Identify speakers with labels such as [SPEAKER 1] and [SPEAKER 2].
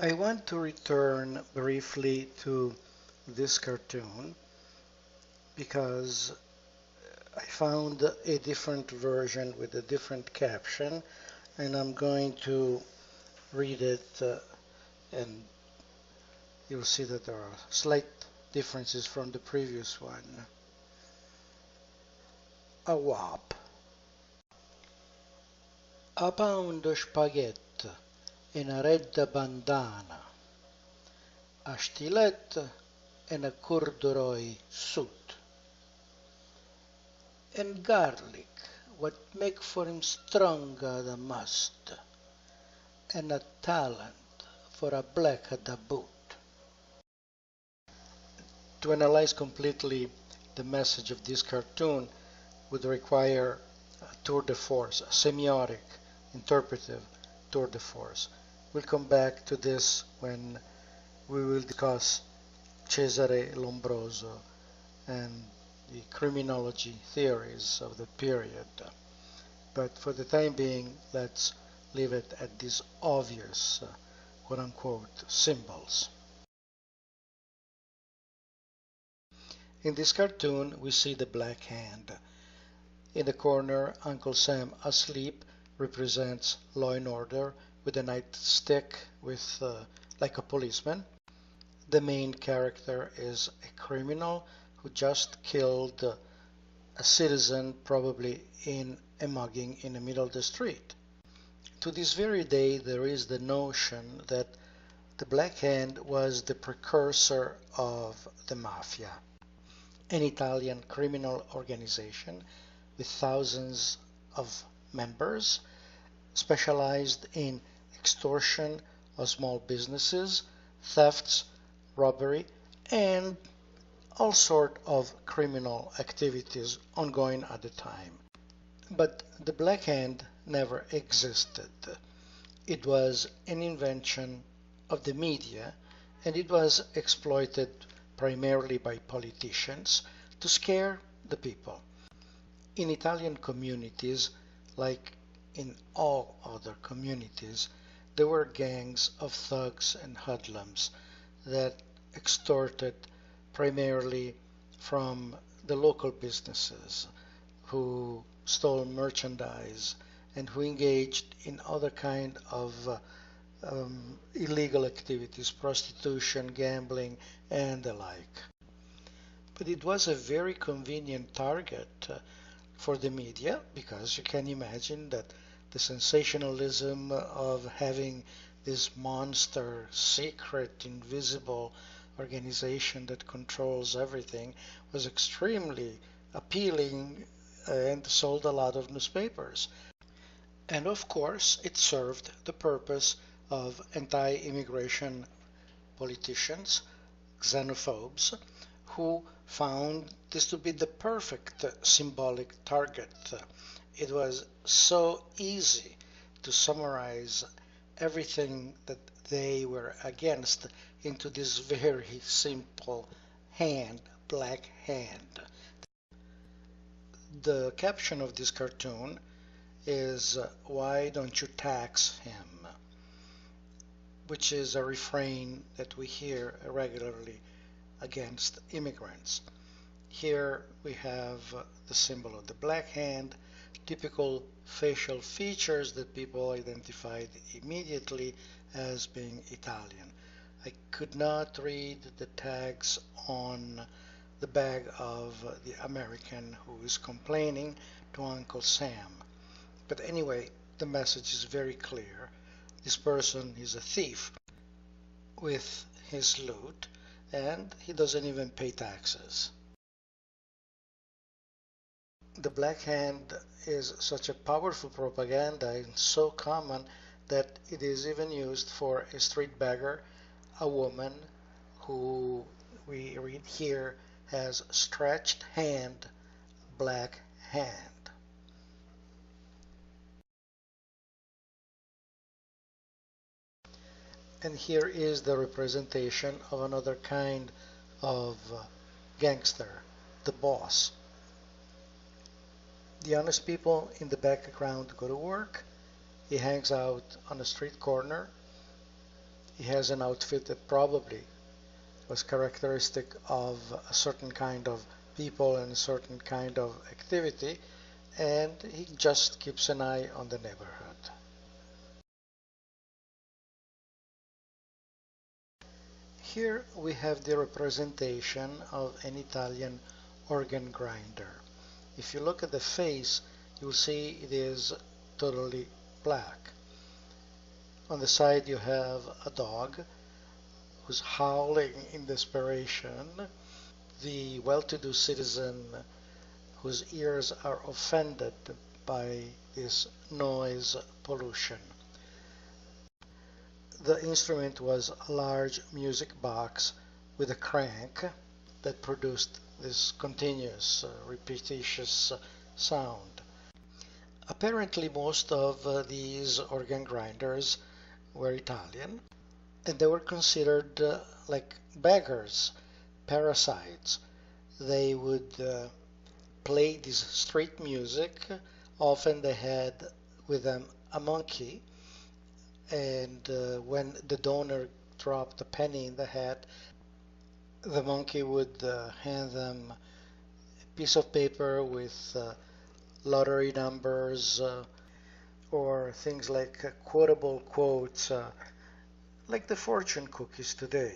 [SPEAKER 1] I want to return briefly to this cartoon because I found a different version with a different caption, and I'm going to read it, and you'll see that there are slight differences from the previous one. A wop. A pound of spaghetti in a red bandana, a stilet and a corduroy suit, and garlic what make for him stronger the must, and a talent for a black da boot. To analyze completely the message of this cartoon would require a tour de force, a semiotic, interpretive tour de force. We'll come back to this when we will discuss Cesare Lombroso and the criminology theories of the period. But for the time being, let's leave it at these obvious, quote-unquote, symbols. In this cartoon, we see the Black Hand. In the corner, Uncle Sam asleep represents law and order with a nightstick with like a policeman. The main character is a criminal who just killed a citizen, probably in a mugging in the middle of the street. To this very day, there is the notion that the Black Hand was the precursor of the Mafia, an Italian criminal organization with thousands of members, specialized in extortion of small businesses, thefts, robbery, and all sort of criminal activities ongoing at the time. But the Black Hand never existed. It was an invention of the media, and it was exploited primarily by politicians to scare the people. In Italian communities, like in all other communities, there were gangs of thugs and hoodlums that extorted primarily from the local businesses, who stole merchandise and who engaged in other kind of illegal activities, prostitution, gambling, and the like. But it was a very convenient target for the media, because you can imagine that the sensationalism of having this monster, secret, invisible organization that controls everything was extremely appealing and sold a lot of newspapers. And of course, it served the purpose of anti-immigration politicians, xenophobes, who found this to be the perfect symbolic target. It was so easy to summarize everything that they were against into this very simple hand, Black Hand. The caption of this cartoon is "Why don't you tax him?" which is a refrain that we hear regularly against immigrants. Here we have the symbol of the Black Hand, typical facial features that people identified immediately as being Italian. I could not read the tags on the bag of the American who is complaining to Uncle Sam. But anyway, the message is very clear. This person is a thief with his loot, and he doesn't even pay taxes. The Black Hand is such a powerful propaganda and so common that it is even used for a street beggar, a woman who we read here has stretched hand, black hand. And here is the representation of another kind of gangster, the boss. The honest people in the background go to work. He hangs out on a street corner. He has an outfit that probably was characteristic of a certain kind of people and a certain kind of activity, and he just keeps an eye on the neighborhood. Here we have the representation of an Italian organ grinder. If you look at the face, you'll see it is totally black. On the side you have a dog who's howling in desperation. The well-to-do citizen whose ears are offended by this noise pollution. The instrument was a large music box with a crank that produced this continuous, repetitious sound. Apparently, most of these organ grinders were Italian, and they were considered like beggars, parasites. They would play this street music. Often they had with them a monkey, and when the donor dropped a penny in the hat, the monkey would hand them a piece of paper with lottery numbers or things like quotable quotes like the fortune cookies today.